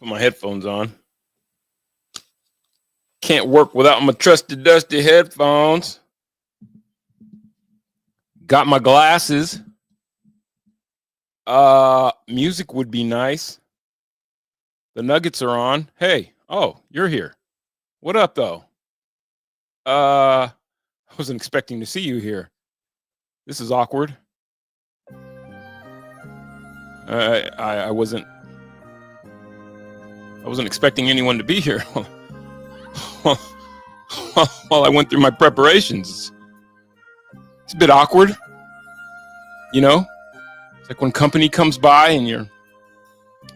Put my headphones on. Can't work without my trusty, dusty headphones. Got my glasses. Music would be nice. The Nuggets are on. Hey, oh, you're here. What up, though? I wasn't expecting to see you here. This is awkward. I wasn't expecting anyone to be here while I went through my preparations. It's a bit awkward, you know. It's like when company comes by and you're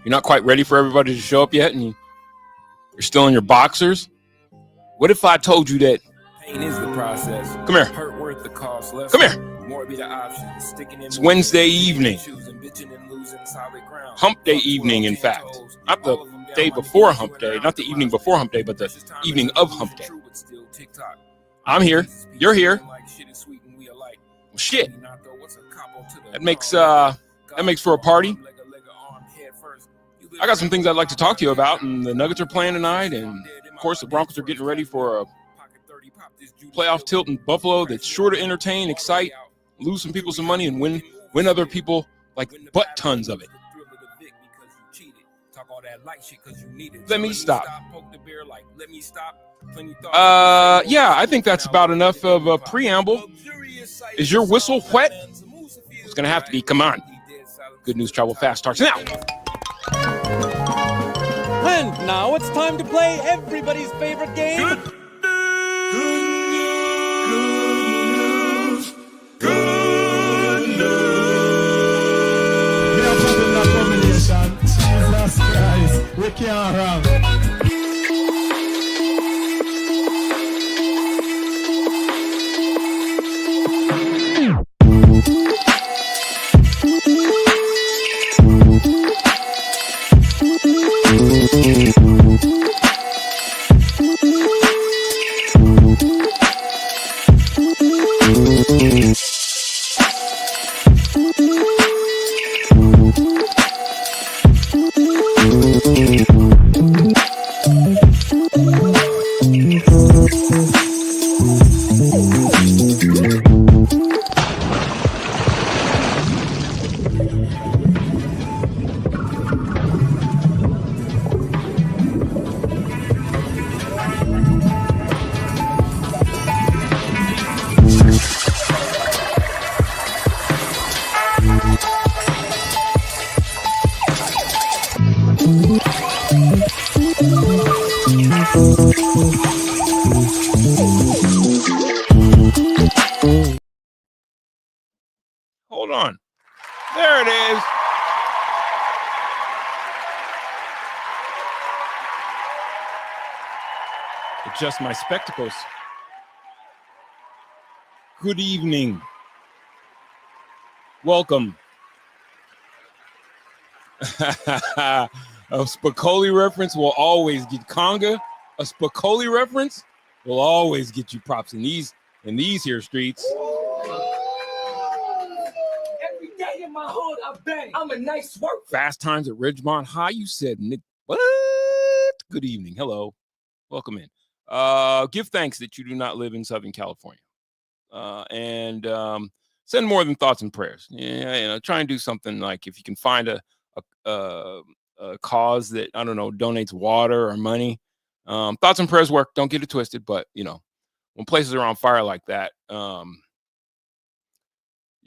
not quite ready for everybody to show up yet, and you're still in your boxers. What if I told you that pain is the process? Come here. Hurt worth the cost. Less Come here. More be the option. Sticking in It's Wednesday evening. Hump day evening, in fact. Not the day before hump day, not the evening before hump day, but the evening of hump day. I'm here. You're here. Well, shit. That makes for a party. I got some things I'd like to talk to you about, and the Nuggets are playing tonight, and of course the Broncos are getting ready for a playoff tilt in Buffalo that's sure to entertain, excite, lose some people some money, and win other people like butt tons of it. Let me stop. Yeah, I think that's about enough of a preamble. Is your whistle wet? It's gonna have to be. Come on. Good News Travel Fast starts now. And now it's time to play everybody's favorite game. Good news. Good news. We are having that combination. Jesus Christ. We can't run. Hold on. There it is. Adjust my spectacles. Good evening. Welcome. A Spicoli reference will always get Conga. A Spicoli reference will always get you props in these here streets. Every day in my hood, I bang. I'm a nice worker. Fast Times at Ridgemont High. You said, Nick, what? Good evening. Hello. Welcome in. Give thanks that you do not live in Southern California. And send more than thoughts and prayers. Yeah, try and do something like if you can find a cause that, I don't know, donates water or money. Thoughts and prayers work. Don't get it twisted. But, when places are on fire like that, you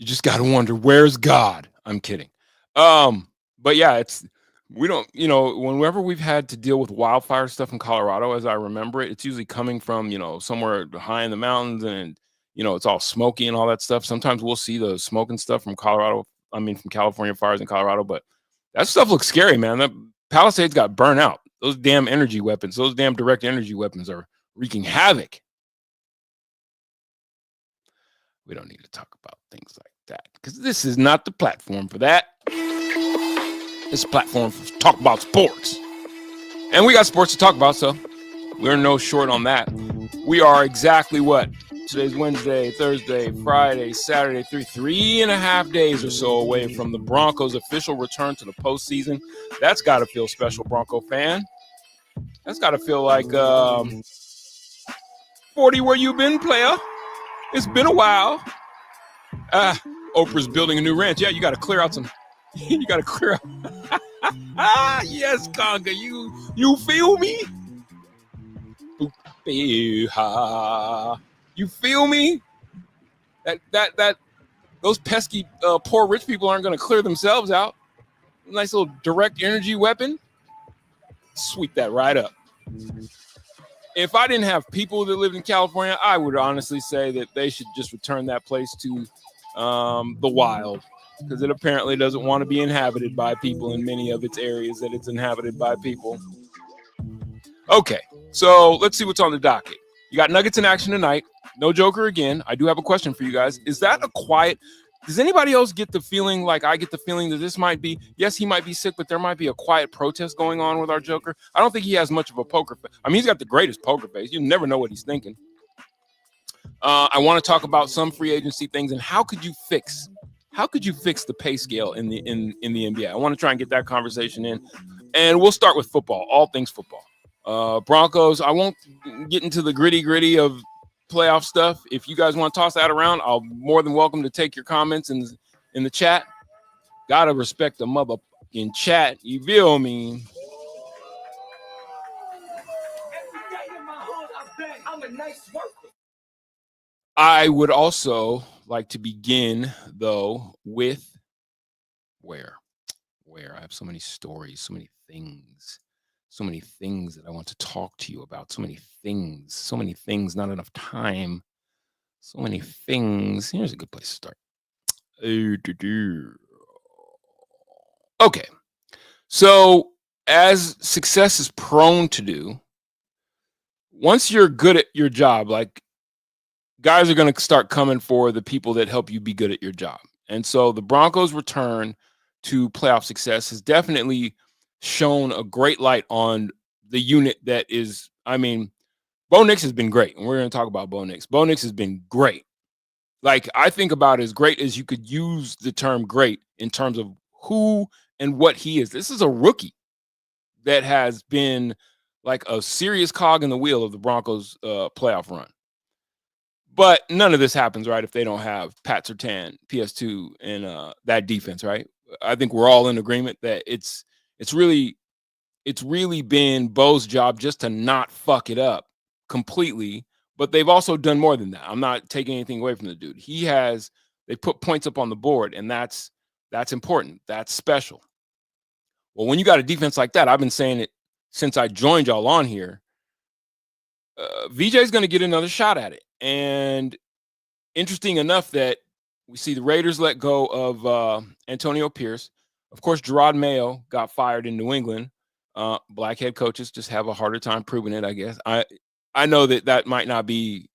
just got to wonder, where's God? I'm kidding. But yeah, we don't, whenever we've had to deal with wildfire stuff in Colorado, as I remember it, it's usually coming from, somewhere high in the mountains and, it's all smoky and all that stuff. Sometimes we'll see the smoke and stuff from from California fires in Colorado, but that stuff looks scary, man. That Palisades got burned out. Those damn energy weapons, those damn direct energy weapons are wreaking havoc. We don't need to talk about things like that because this is not the platform for that. This platform for talk about sports. And we got sports to talk about, so we're no short on that. We are exactly what? Today's Wednesday, Thursday, Friday, Saturday, 3.5 days or so away from the Broncos' official return to the postseason. That's got to feel special, Bronco fan. That's got to feel like 40 where you been, player. It's been a while. Oprah's building a new ranch. Yeah, you got to clear out some. You got to clear out. Yes, Conga. You feel me? You feel me? That those pesky poor rich people aren't going to clear themselves out. Nice little direct energy weapon. Sweep that right up. If I didn't have people that lived in California, I would honestly say that they should just return that place to the wild, because it apparently doesn't want to be inhabited by people in many of its areas that it's inhabited by people. Okay, so let's see what's on the docket. You got Nuggets in action tonight. No Joker again. I do have a question for you guys. Is that a quiet? Does anybody else get the feeling like I get the feeling that this might be, yes, he might be sick, but there might be a quiet protest going on with our Joker? I don't think he has much of a poker face. I mean, he's got the greatest poker face. You never know what he's thinking. I want to talk about some free agency things and how could you fix the pay scale in the NBA? I want to try and get that conversation in. And we'll start with football, all things football. Broncos, I won't get into the gritty of playoff stuff. If you guys want to toss that around, I'll more than welcome to take your comments in the chat. Gotta respect the motherfucking chat. You feel me? Every day in my hood, I bang. I'm a nice worker. I would also like to begin, though, with where I have so many stories, so many things that I want to talk to you about, so many things, not enough time, so many things. Here's a good place to start. Okay, so as success is prone to do, once you're good at your job, like, guys are going to start coming for the people that help you be good at your job. And so the Broncos' return to playoff success has definitely shown a great light on the unit that is, I mean, Bo Nix has been great. And we're going to talk about Bo Nix. Bo Nix has been great. Like, I think about as great as you could use the term great in terms of who and what he is. This is a rookie that has been like a serious cog in the wheel of the Broncos' playoff run. But none of this happens, right, if they don't have Pat Surtain, PS2, and that defense, right? I think we're all in agreement that it's really been Bo's job just to not fuck it up completely. But they've also done more than that. I'm not taking anything away from the dude. They put points up on the board, and that's important. That's special. Well, when you got a defense like that, I've been saying it since I joined y'all on here, VJ is going to get another shot at it. And interesting enough that we see the Raiders let go of Antonio Pierce. Of course, Gerard Mayo got fired in New England. Black head coaches just have a harder time proving it, I guess. I know that might not be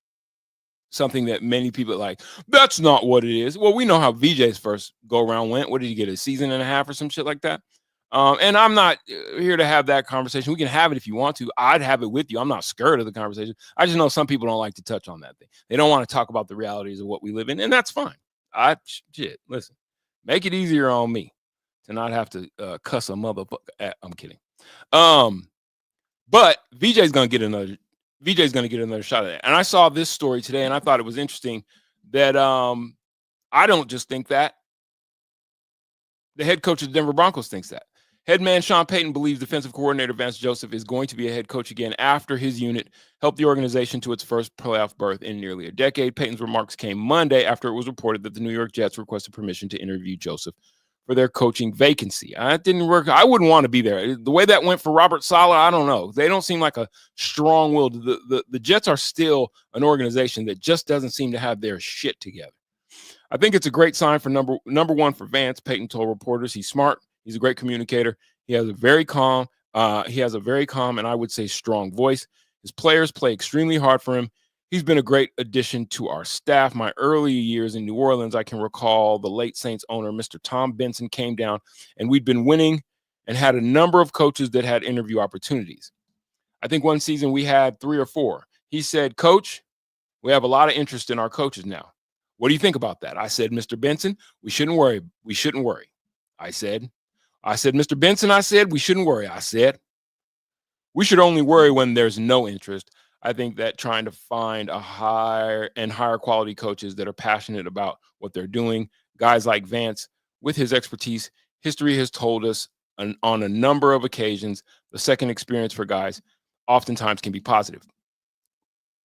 something that many people are like, that's not what it is. Well, we know how VJ's first go-around went. What did he get, a season and a half or some shit like that? And I'm not here to have that conversation. We can have it if you want to. I'd have it with you. I'm not scared of the conversation. I just know some people don't like to touch on that thing. They don't want to talk about the realities of what we live in, and that's fine. Listen, make it easier on me to not have to cuss a motherfucker. I'm kidding. But VJ's gonna get another shot at it. And I saw this story today, and I thought it was interesting that I don't just think that. The head coach of the Denver Broncos thinks that. Head man Sean Payton believes defensive coordinator Vance Joseph is going to be a head coach again after his unit helped the organization to its first playoff berth in nearly a decade. Payton's remarks came Monday after it was reported that the New York Jets requested permission to interview Joseph for their coaching vacancy. It didn't work. I wouldn't want to be there. The way that went for Robert Saleh, I don't know. They don't seem like a strong will. The Jets are still an organization that just doesn't seem to have their shit together. I think it's a great sign for number one for Vance. Payton told reporters he's smart. He's a great communicator. He has a very calm and I would say strong voice. His players play extremely hard for him. He's been a great addition to our staff. My early years in New Orleans, I can recall the late Saints owner, Mr. Tom Benson, came down, and we'd been winning and had a number of coaches that had interview opportunities. I think one season we had 3 or 4. He said, Coach, We have a lot of interest in our coaches now. What do you think about that? I said, Mr. Benson, we shouldn't worry. We shouldn't worry. I said, Mr. Benson, I said, we shouldn't worry. I said, we should only worry when there's no interest. I think that trying to find a higher quality coaches that are passionate about what they're doing, guys like Vance, with his expertise, history has told us on a number of occasions, the second experience for guys oftentimes can be positive.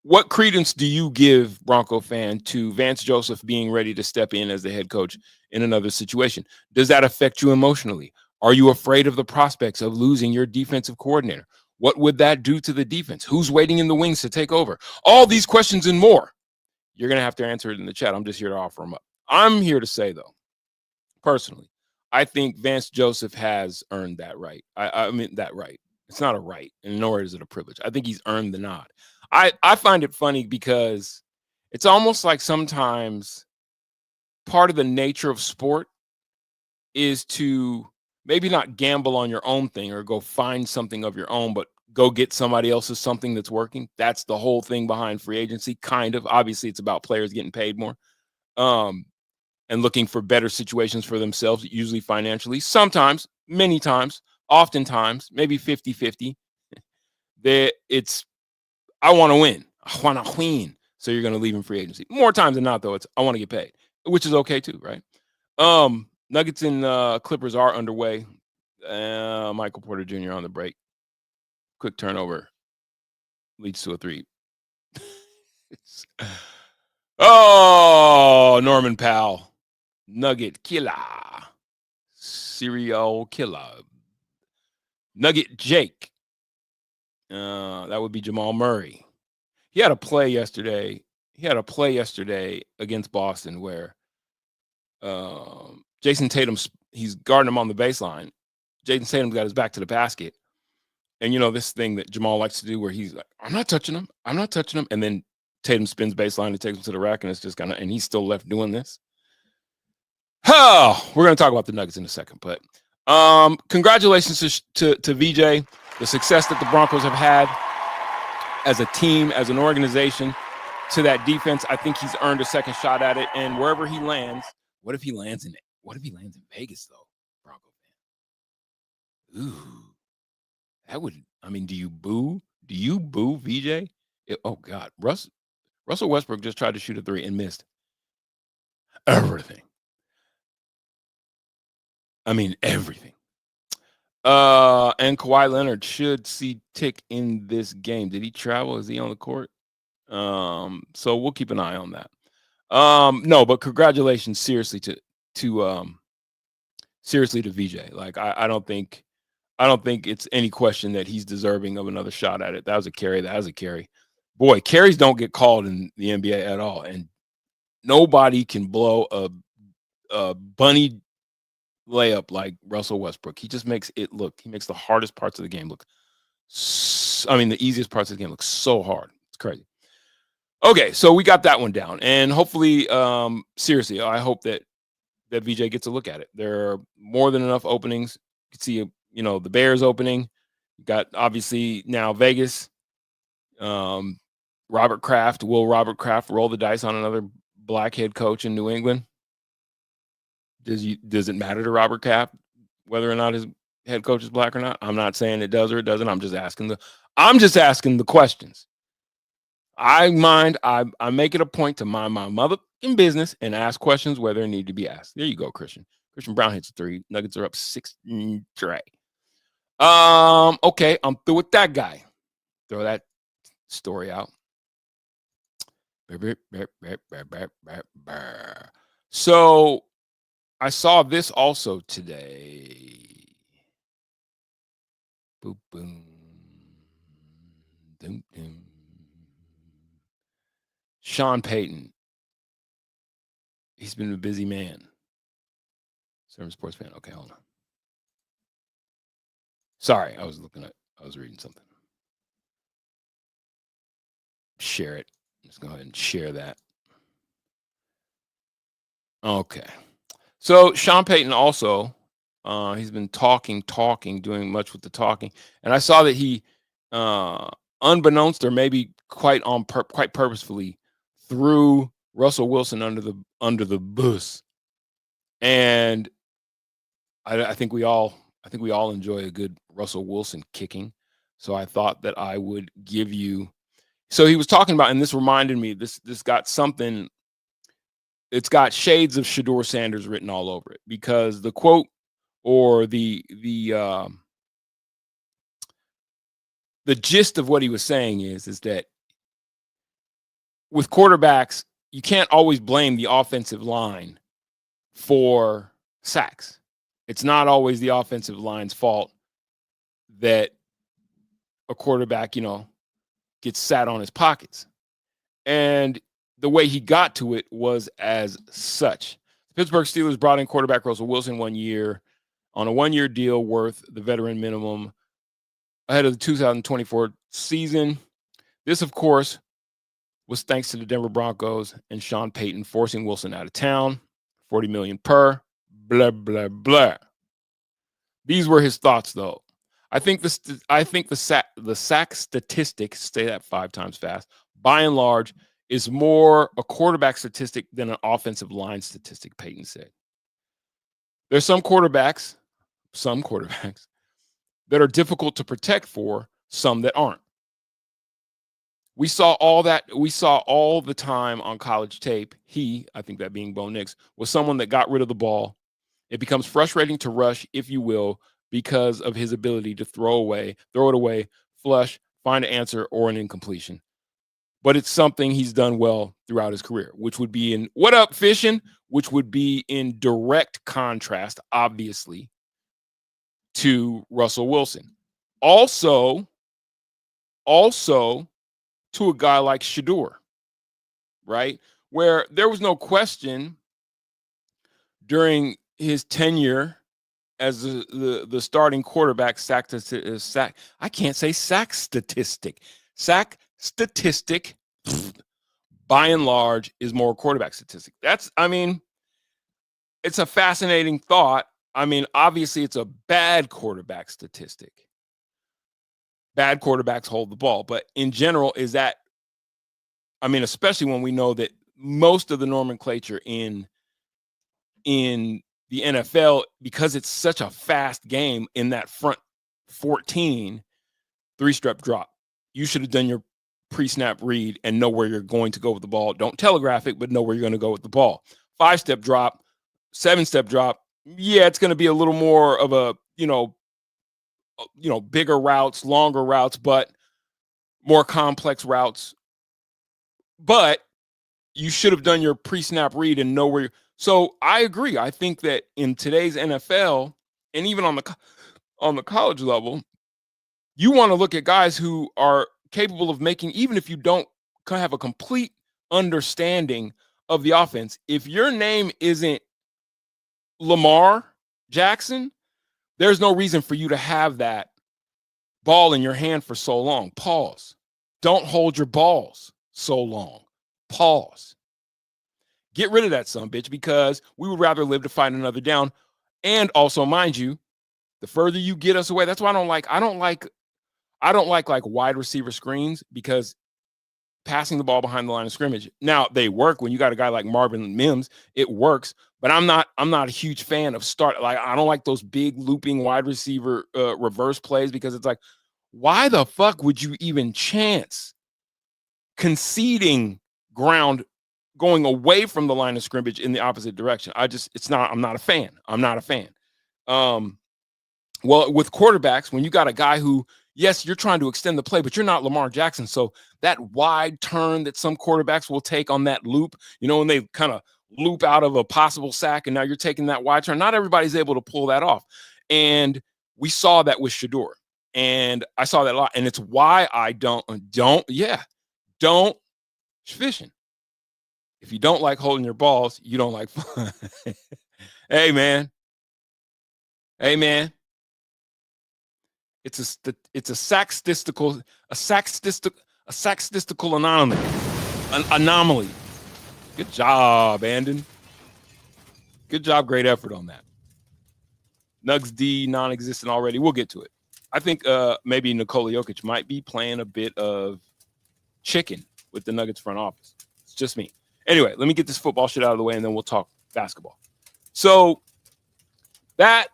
What credence do you give, Bronco fan, to Vance Joseph being ready to step in as the head coach in another situation? Does that affect you emotionally? Are you afraid of the prospects of losing your defensive coordinator? What would that do to the defense? Who's waiting in the wings to take over? All these questions and more. You're going to have to answer it in the chat. I'm just here to offer them up. I'm here to say, though, personally, I think Vance Joseph has earned that right. I mean, that right. It's not a right, and nor is it a privilege. I think he's earned the nod. I find it funny because it's almost like sometimes part of the nature of sport is to maybe not gamble on your own thing or go find something of your own, but go get somebody else's something that's working. That's the whole thing behind free agency, kind of. Obviously, it's about players getting paid more and looking for better situations for themselves, usually financially. Sometimes, many times, oftentimes, maybe 50-50. It's, I want to win. I want to win. So you're going to leave in free agency. More times than not, though, it's I want to get paid, which is okay too, right? Nuggets and Clippers are underway. Michael Porter Jr. on the break. Quick turnover leads to a three. Oh, Norman Powell. Nugget killer. Serial killer. Nugget Jake. That would be Jamal Murray. He had a play yesterday against Boston where Jason Tatum, he's guarding him on the baseline. Jason Tatum got his back to the basket. And, this thing that Jamal likes to do where he's like, I'm not touching him. And then Tatum spins baseline and takes him to the rack, and it's just and he's still left doing this. Oh, we're going to talk about the Nuggets in a second. But congratulations to VJ, the success that the Broncos have had as a team, as an organization, to that defense. I think he's earned a second shot at it. And wherever he lands, what if he lands in Vegas, though, Bronco fan? Ooh, that would, do you boo? Do you boo VJ? Oh, God. Russell Westbrook just tried to shoot a three and missed everything. Everything. And Kawhi Leonard should see tick in this game. Did he travel? Is he on the court? So we'll keep an eye on that. No, but congratulations seriously to VJ. Like I don't think it's any question that he's deserving of another shot at it. That was a carry. Boy, carries don't get called in the NBA at all, and nobody can blow a bunny layup like Russell Westbrook. He just makes it look. He makes the hardest parts of the game look. The easiest parts of the game look so hard. It's crazy. Okay, so we got that one down, and hopefully, seriously, I hope that VJ gets a look at it. There are more than enough openings. You can see, the Bears opening. You got obviously now Vegas. Robert Kraft. Will Robert Kraft roll the dice on another black head coach in New England? Does it matter to Robert Kraft whether or not his head coach is black or not? I'm not saying it does or it doesn't. I'm just asking the questions. I make it a point to mind my motherfucking business and ask questions where they need to be asked. There you go, Christian. Christian Brown hits a three. Nuggets are up 6 straight. Okay, I'm through with that guy. Throw that story out. So I saw this also today. Boom, boom. Doom, doom. Sean Payton. He's been a busy man. Sermon Sports fan. Okay, hold on. Sorry, I was reading something. Share it. Let's go ahead and share that. Okay. So Sean Payton also, he's been talking, doing much with the talking. And I saw that he, unbeknownst or maybe quite purposefully, threw Russell Wilson under the bus. And I think we all enjoy a good Russell Wilson kicking. So I thought that I would give you. So he was talking about, and this reminded me, this got something. It's got shades of Sheduer Sanders written all over it, because the quote, or the gist of what he was saying is that with quarterbacks, you can't always blame the offensive line for sacks. It's not always the offensive line's fault that a quarterback, gets sat on his pockets. And the way he got to it was as such. The Pittsburgh Steelers brought in quarterback Russell Wilson on a 1-year deal worth the veteran minimum ahead of the 2024 season. This, of course, was thanks to the Denver Broncos and Sean Payton forcing Wilson out of town, $40 million per, blah, blah, blah. These were his thoughts, though. I think the sack statistic, say that 5 times fast, by and large, is more a quarterback statistic than an offensive line statistic, Payton said. There's some quarterbacks that are difficult to protect for, some that aren't. We saw all the time on college tape. I think that being Bo Nix, was someone that got rid of the ball. It becomes frustrating to rush, if you will, because of his ability to throw it away, flush, find an answer, or an incompletion. But it's something he's done well throughout his career, which would be in what up, fishing, which would be in direct contrast, obviously, to Russell Wilson. Also to a guy like Sheduer, right? Where there was no question during his tenure as the starting quarterback, sack statistic, by and large, is more quarterback statistic. It's a fascinating thought. Obviously, it's a bad quarterback statistic. Bad quarterbacks hold the ball, but in general, especially when we know that most of the nomenclature in the NFL, because it's such a fast game, in that front 14, 3-step drop. You should have done your pre-snap read and know where you're going to go with the ball. Don't telegraph it, but know where you're going to go with the ball. 5-step drop, 7-step drop. Yeah, it's going to be a little more of a, bigger routes, longer routes, but more complex routes. But you should have done your pre-snap read and know where you're. So I agree. I think that in today's NFL, and even on the college level, you want to look at guys who are capable of making, even if you don't have a complete understanding of the offense. If your name isn't Lamar Jackson, there's no reason for you to have that ball in your hand for so long. Pause. Don't hold your balls so long. Pause. Get rid of that son bitch, because we would rather live to fight another down. And also, mind you, the further you get us away, that's why I don't like wide receiver screens, because passing the ball behind the line of scrimmage, now they work when you got a guy like Marvin Mims, it works, but I'm not a huge fan of I don't like those big looping wide receiver reverse plays, because it's like, why the fuck would you even chance conceding ground going away from the line of scrimmage in the opposite direction? I'm not a fan. Well, with quarterbacks, when you got a guy who, yes, you're trying to extend the play, but you're not Lamar Jackson. So that wide turn that some quarterbacks will take on that loop, when they kind of loop out of a possible sack, and now you're taking that wide turn, not everybody's able to pull that off. And we saw that with Sheduer. And I saw that a lot. And it's why I don't fishing. If you don't like holding your balls, you don't like fun. Hey, man. It's a sack statistical anomaly. Good job, Andon. Good job. Great effort on that. Nugs D non-existent already. We'll get to it. I think maybe Nikola Jokic might be playing a bit of chicken with the Nuggets front office. It's just me. Anyway, let me get this football shit out of the way, and then we'll talk basketball. So that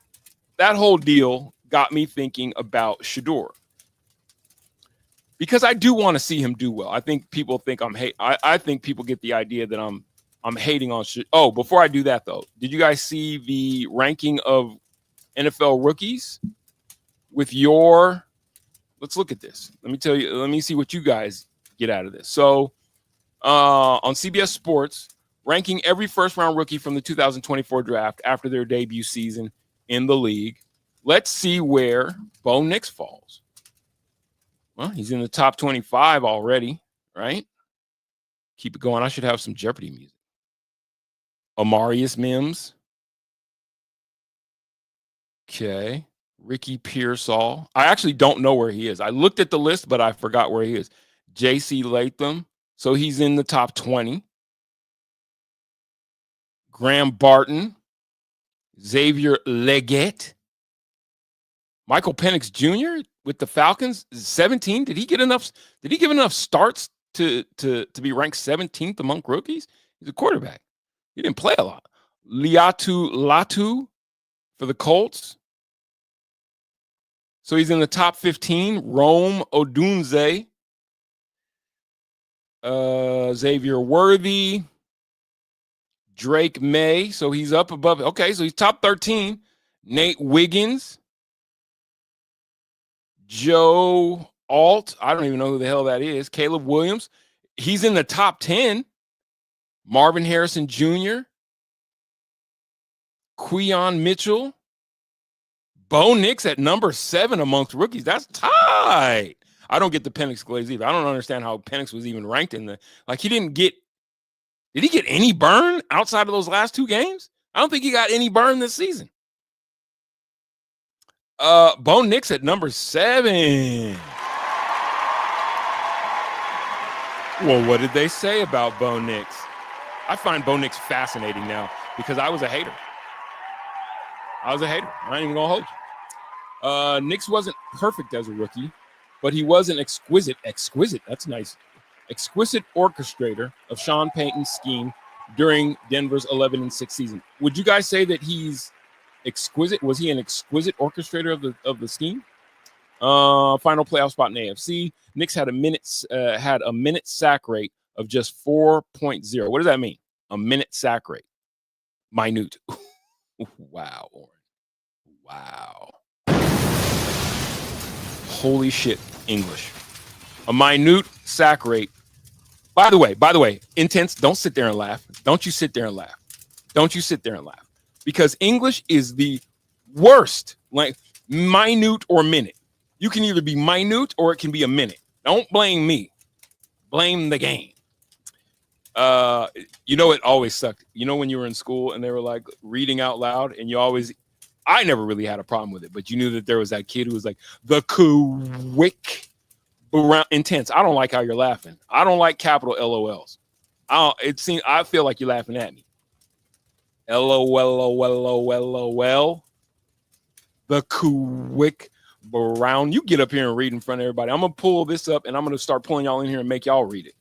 whole deal got me thinking about Sheduer, because I do want to see him do well. I think people think I think people get the idea that I'm hating on. Oh, before I do that though, did you guys see the ranking of NFL rookies with your? Let's look at this. Let me tell you. Let me see what you guys get out of this. So, on CBS Sports, ranking every first-round rookie from the 2024 draft after their debut season in the league. Let's see where Bo Nix falls. Well, he's in the top 25 already, right? Keep it going. I should have some Jeopardy music. Amarius Mims. Okay. Ricky Pearsall. I actually don't know where he is. I looked at the list, but I forgot where he is. J.C. Latham. So he's in the top 20. Graham Barton. Xavier Leggett. Michael Penix Jr. with the Falcons, 17. Did he give enough starts to be ranked 17th among rookies? He's a quarterback. He didn't play a lot. Liatu Latu for the Colts. So he's in the top 15. Rome Odunze. Xavier Worthy. Drake May. So he's up above. Okay, so he's top 13. Nate Wiggins. Joe Alt. I don't even know who the hell that is. Caleb Williams. He's in the top 10. Marvin Harrison Jr. Queion Mitchell. Bo Nix at number 7 amongst rookies. That's tight. I don't get the Penix glaze either. I don't understand how Penix was even ranked in the, like, he didn't get, did he get any burn outside of those last 2 games? I don't think he got any burn this season. Bo Nix at number 7. Well, what did they say about Bo Nix? I find Bo Nix fascinating now because I was a hater. I ain't even gonna hold you. Nix wasn't perfect as a rookie, but he was an exquisite, that's nice, exquisite orchestrator of Sean Payton's scheme during Denver's 11-6 season. Would you guys say that he's exquisite? Was he an exquisite orchestrator of the scheme? Final playoff spot in AFC. Nix had a minute sack rate of just 4.0. What does that mean? A minute sack rate. Minute. Wow. Wow. Holy shit, English. A minute sack rate. By the way, intense, don't sit there and laugh. Don't you sit there and laugh. Because English is the worst, like minute or minute. You can either be minute or it can be a minute. Don't blame me. Blame the game. It always sucked. When you were in school and they were like reading out loud and I never really had a problem with it, but you knew that there was that kid who was like the quick around intense. I don't like how you're laughing. I don't like capital LOLs. I feel like you're laughing at me. LOL. The quick Brown. You get up here and read in front of everybody. I'm gonna pull this up and I'm gonna start pulling y'all in here and make y'all read it.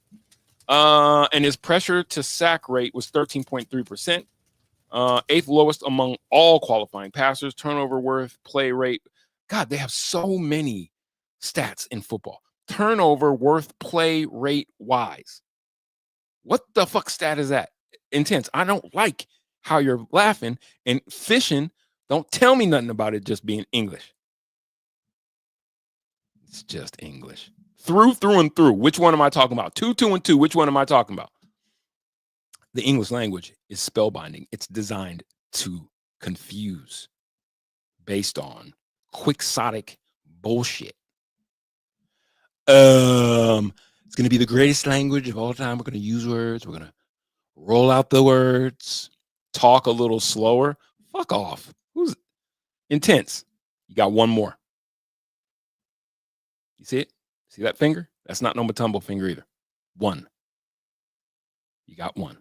And his pressure to sack rate was 13.3%. 8th lowest among all qualifying passers. Turnover worth play rate. God, they have so many stats in football. Turnover worth play rate wise. What the fuck stat is that? Intense. I don't like how you're laughing and fishing. Don't tell me nothing about it just being English. It's just English. Through and through. Which one am I talking about? 2, 2, and 2. Which one am I talking about? The English language is spellbinding. It's designed to confuse based on quixotic bullshit. It's going to be the greatest language of all time. We're going to use words. We're going to roll out the words, talk a little slower. Fuck off. Who's intense? You got one more. You see it? See that finger? That's not no Matumbo finger either. One. You got one.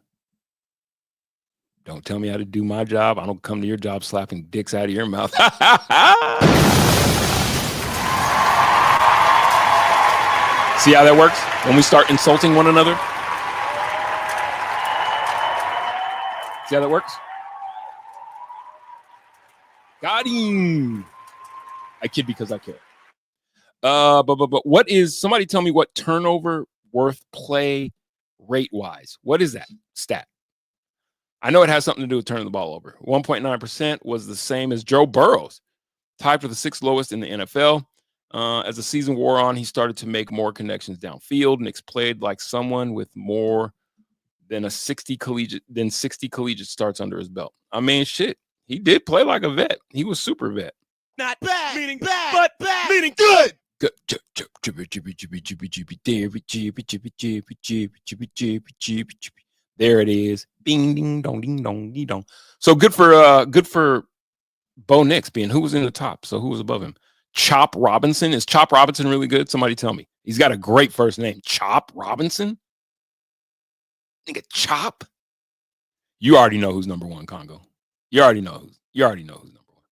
Don't tell me how to do my job. I don't come to your job slapping dicks out of your mouth. See how that works? When we start insulting one another? See how that works? Got him. I kid because I care. But what is, somebody tell me what turnover worth play rate wise? What is that stat? I know it has something to do with turning the ball over. 1.9% was the same as Joe Burrow's, tied for the sixth lowest in the NFL. As the season wore on, he started to make more connections downfield. Knicks played like someone with more than 60 collegiate starts under his belt. I mean, shit, he did play like a vet. He was super vet. Not bad, meaning bad, but bad, meaning good. There it is. Bing ding dong ding dong ding dong. So good for Bo Nix being who was in the top. So who was above him? Chop Robinson. Is Chop Robinson really good? Somebody tell me. He's got a great first name. Chop Robinson? Nigga, Chop? You already know who's number one, Congo. You already know who's number one.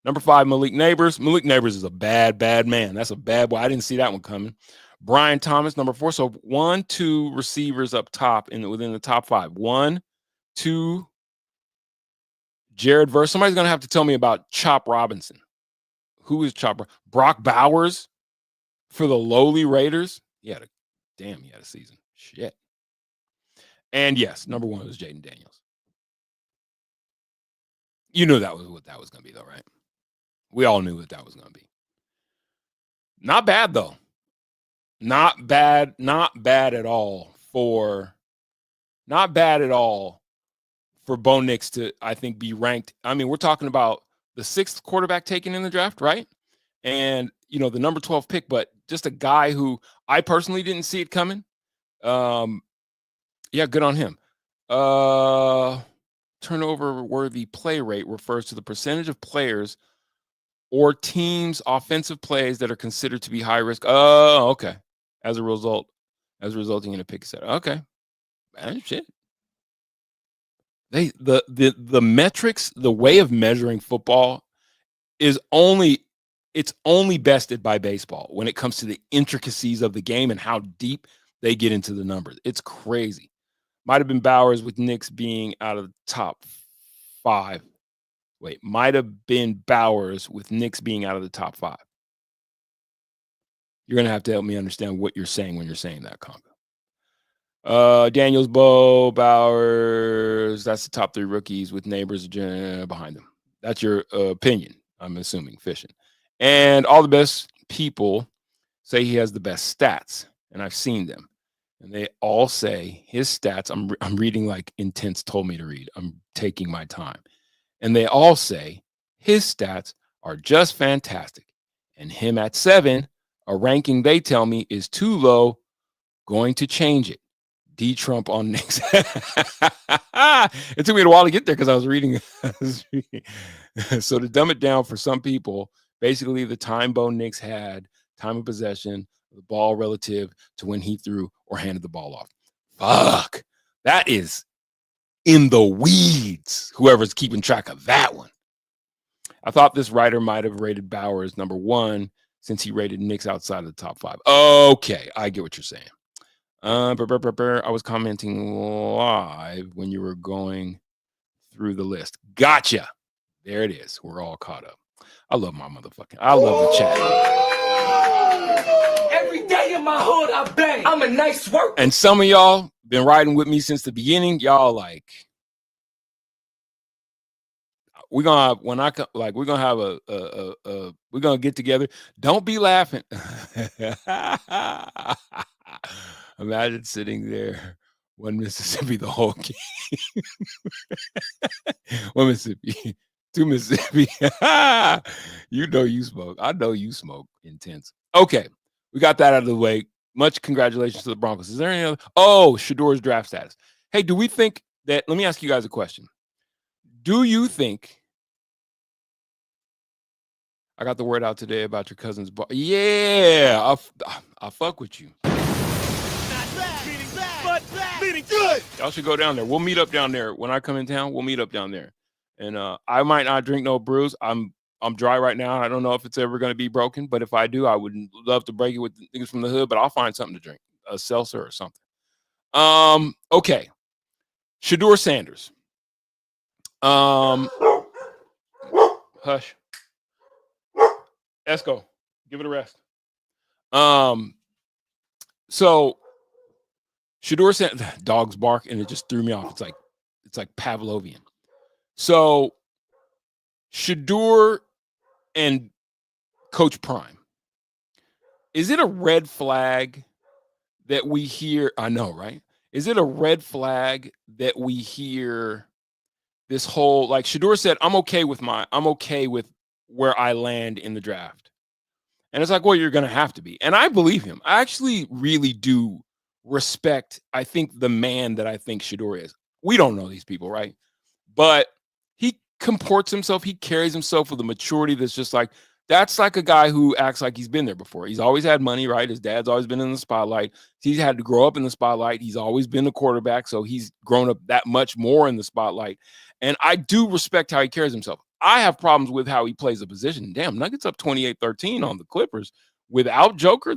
Number 5, Malik Neighbors. Malik Neighbors is a bad man. That's a bad boy. I didn't see that one coming. Brian Thomas, number 4. So 1, 2 receivers up top within the top 5. 1, 2. Jared Verse. Somebody's gonna have to tell me about Chop Robinson. Who is Chop? Brock Bowers for the lowly Raiders. He had a season. Shit. And yes, number 1 was Jaden Daniels. You knew that was what that was gonna be, though, right? We all knew what that was going to be. Not bad, though. Not bad at all for Bo Nix to, I think, be ranked. I mean, we're talking about the 6th quarterback taken in the draft, right? And, the number 12 pick, but just a guy who I personally didn't see it coming. Yeah, good on him. Turnover-worthy play rate refers to the percentage of players or teams' offensive plays that are considered to be high risk. Oh, okay. As resulting in a pick set. Okay. Man, shit. The metrics, the way of measuring football is only bested by baseball when it comes to the intricacies of the game and how deep they get into the numbers. It's crazy. Might have been Bowers with Knicks being out of the top 5. Might have been Bowers with Knicks being out of the top 5. You're going to have to help me understand what you're saying when you're saying that, Congo. Daniels, Bo, Bowers, that's the top 3 rookies with Neighbors behind them. That's your opinion, I'm assuming, fishing. And all the best people say he has the best stats, and I've seen them. And they all say his stats, I'm reading like Intense told me to read. I'm taking my time. And they all say his stats are just fantastic. And him at 7, a ranking they tell me is too low, going to change it. D Trump on Knicks. It took me a while to get there because I was reading. So to dumb it down for some people, basically the time Bo Nix had, time of possession, the ball relative to when he threw or handed the ball off. Fuck. That is in the weeds, whoever's keeping track of that one. I thought this writer might have rated Bowers number 1 since he rated Knicks outside of the top 5. Okay, I get what you're saying. I was commenting live when you were going through the list. Gotcha. There it is. We're all caught up. I love the chat. Every day in my hood, I bang. I'm a nice worker. And some of y'all been riding with me since the beginning. Y'all like, we're gonna get together. Don't be laughing. Imagine sitting there, 1 Mississippi the whole game. 1 Mississippi, 2 Mississippi. You smoke. I know you smoke Intense. Okay, we got that out of the way. Much congratulations to the Broncos. Is there any other? Sheduer's draft status. Hey, do we think that? Let me ask you guys a question. Do you think? I got the word out today about your cousin's bar. Yeah, I fuck with you. Meaning good. Y'all should go down there. We'll meet up down there when I come in town. We'll meet up down there, and I might not drink no brews. I'm dry right now. I don't know if it's ever going to be broken, but if I do, I would love to break it with things from the hood. But I'll find something to drink, a seltzer or something. Okay, Sheduer Sanders. Hush. Esco, give it a rest. So Sheduer said dogs bark, and it just threw me off. It's like Pavlovian. So Sheduer and Coach Prime. Is it a red flag that we hear? I know, right? Is it a red flag that we hear this whole, like Sheduer said, I'm okay with where I land in the draft. And it's like, well, you're going to have to be. And I believe him. I actually really do respect, I think, the man that I think Sheduer is. We don't know these people, right? But he comports himself. He carries himself with a maturity that's like a guy who acts like he's been there before. He's always had money, right? His dad's always been in the spotlight. He's had to grow up in the spotlight. He's always been the quarterback, so he's grown up that much more in the spotlight. And I do respect how he carries himself. I have problems with how he plays the position. Damn, Nuggets up 28-13 on the Clippers without Joker.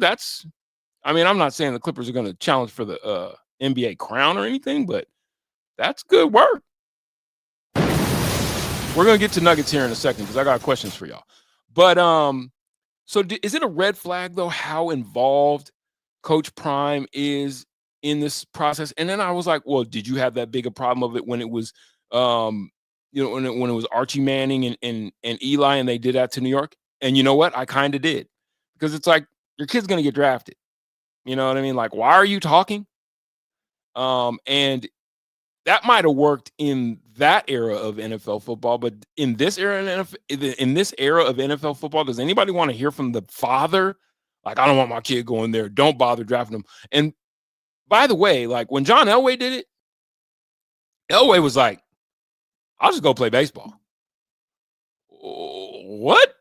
I'm not saying the Clippers are going to challenge for the NBA crown or anything, but that's good work. We're going to get to Nuggets here in a second because I got questions for y'all. But is it a red flag, though, how involved Coach Prime is in this process? And then I was like, well, did you have that big a problem of it when it was when it was Archie Manning and Eli and they did that to New York? And you know what? I kind of did, because it's like, your kid's going to get drafted. You know what I mean? Like, why are you talking? And that might have worked in that era of NFL football, but in this era of NFL football, does anybody want to hear from the father? Like, I don't want my kid going there. Don't bother drafting him. And by the way, like when John Elway did it, Elway was like, I'll just go play baseball. What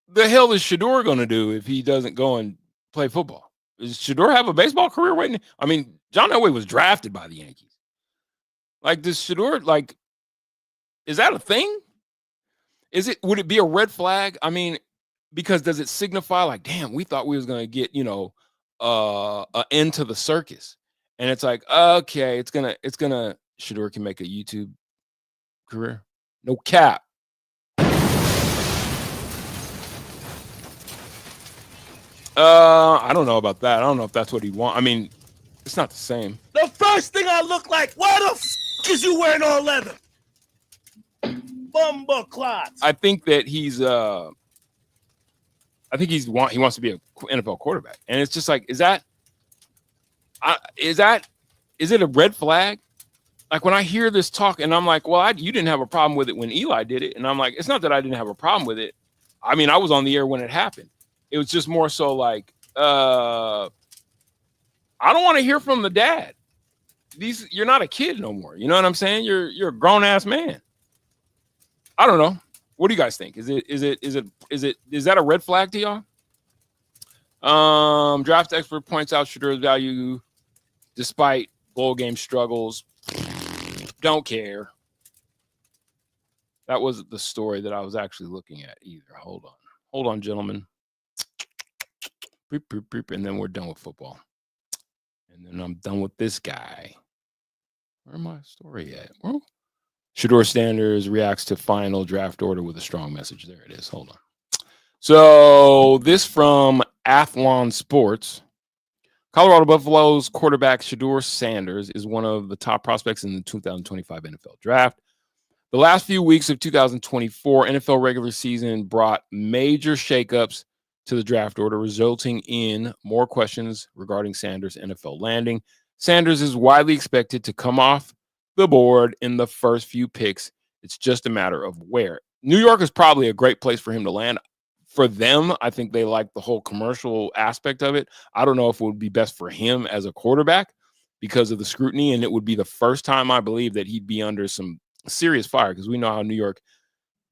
the hell is Sheduer going to do if he doesn't go and play football? Does Sheduer have a baseball career waiting? I mean, John Elway was drafted by the Yankees. Like, does Sheduer, like, is that a thing? Would it be a red flag? I mean, because does it signify like, damn, we thought we was going to get, an end to the circus. And it's like, okay, it's gonna Sheduer can make a YouTube career. No cap. I don't know about that. I don't know if that's what he wants. I mean, it's not the same. The first thing I look like, why the is you wearing all leather? Bumble clots. I think that he wants to be an NFL quarterback. And it's just like, is it a red flag? Like, when I hear this talk and I'm like, well, you didn't have a problem with it when Eli did it. And I'm like, it's not that I didn't have a problem with it. I mean, I was on the air when it happened. It was just more so like, I don't want to hear from the dad. You're not a kid no more. You know what I'm saying? You're a grown ass man. I don't know. What do you guys think? Is that a red flag to y'all? Draft expert points out Sheduer's value despite bowl game struggles. Don't care. That wasn't the story that I was actually looking at either. Hold on, gentlemen. And then we're done with football. And then I'm done with this guy. Where my story at? Well, Sheduer Sanders reacts to final draft order with a strong message. There it is. Hold on. So this from Athlon Sports. Colorado Buffaloes quarterback Sheduer Sanders is one of the top prospects in the 2025 NFL Draft. The last few weeks of 2024 NFL regular season brought major shakeups to the draft order, resulting in more questions regarding Sanders' NFL landing. Sanders is widely expected to come off the board in the first few picks. It's just a matter of where. New York is probably a great place for him to land. For them, I think they like the whole commercial aspect of it. I don't know if it would be best for him as a quarterback because of the scrutiny, and it would be the first time, I believe, that he'd be under some serious fire, because we know how New York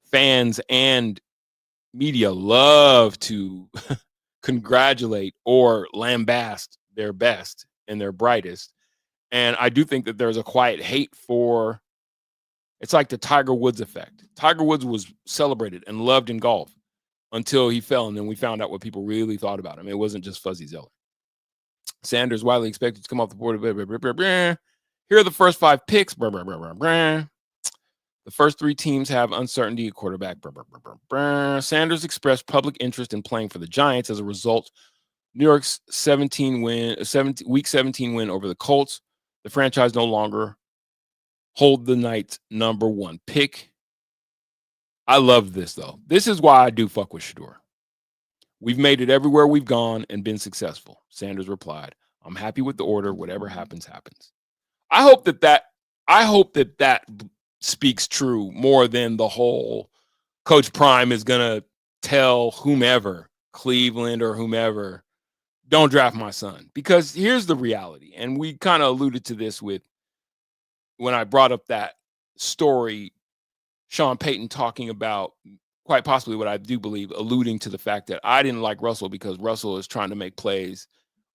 fans and media love to congratulate or lambast their best and their brightest. And I do think that there's a quiet hate for, it's like the Tiger Woods effect. Tiger Woods was celebrated and loved in golf until he fell, and then we found out what people really thought about him. It wasn't just Fuzzy Zeller. Sanders widely expected to come off the board. Here are the first 5 picks. The first 3 teams have uncertainty at quarterback. Sanders expressed public interest in playing for the Giants. As a result, New York's week 17 win over the Colts. The franchise no longer hold the Knights' number 1 pick. I love this, though. This is why I do fuck with Sheduer. We've made it everywhere we've gone and been successful. Sanders replied, I'm happy with the order. Whatever happens, happens. I hope that speaks true more than the whole Coach Prime is going to tell whomever, Cleveland or whomever, don't draft my son. Because here's the reality. And we kind of alluded to this with when I brought up that story, Sean Payton talking about quite possibly what I do believe, alluding to the fact that I didn't like Russell because Russell is trying to make plays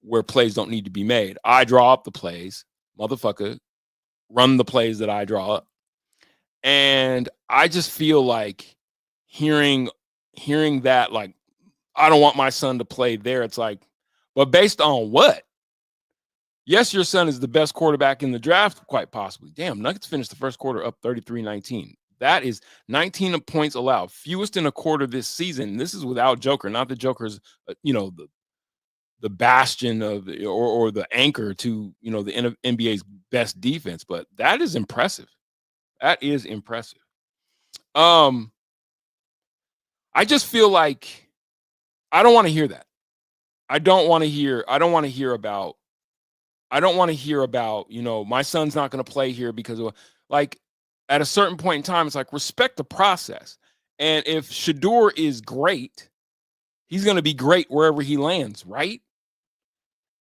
where plays don't need to be made. I draw up the plays, motherfucker, run the plays that I draw up. And I just feel like hearing that, like, I don't want my son to play there. It's like, but based on what? Yes, your son is the best quarterback in the draft, quite possibly. Damn, Nuggets finished the first quarter up 33-19. That is 19 points allowed, fewest in a quarter this season. This is without Joker, not the Joker's, the bastion of or the anchor to, the NBA's best defense. But that is impressive. That is impressive. I just feel like I don't want to hear that. I don't want to hear about, my son's not going to play here because of, like, at a certain point in time, it's like, respect the process. And if Sheduer is great, he's going to be great wherever he lands, right?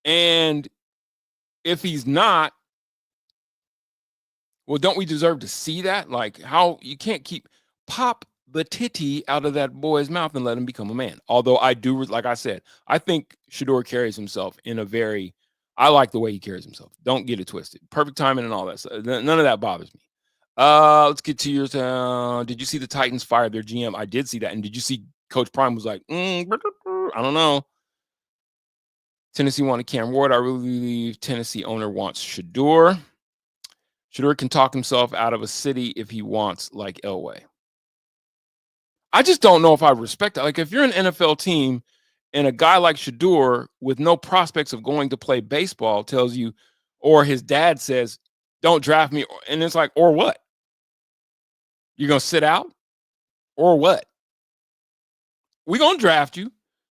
And if he's not, well, don't we deserve to see that? Like, how you can't pop the titty out of that boy's mouth and let him become a man. Although I do, like I said, I think Sheduer carries himself I like the way he carries himself. Don't get it twisted. Perfect timing and all that stuff. None of that bothers me. Let's get to yours. Did you see the Titans fired their GM? I did see that. And did you see Coach Prime was like, I don't know. Tennessee wanted Cam Ward. I really believe Tennessee owner wants Sheduer. Sheduer can talk himself out of a city if he wants, like Elway. I just don't know if I respect that. Like, if you're an NFL team and a guy like Sheduer with no prospects of going to play baseball tells you, or his dad says, don't draft me. And it's like, or what? You're going to sit out? Or what? We're going to draft you.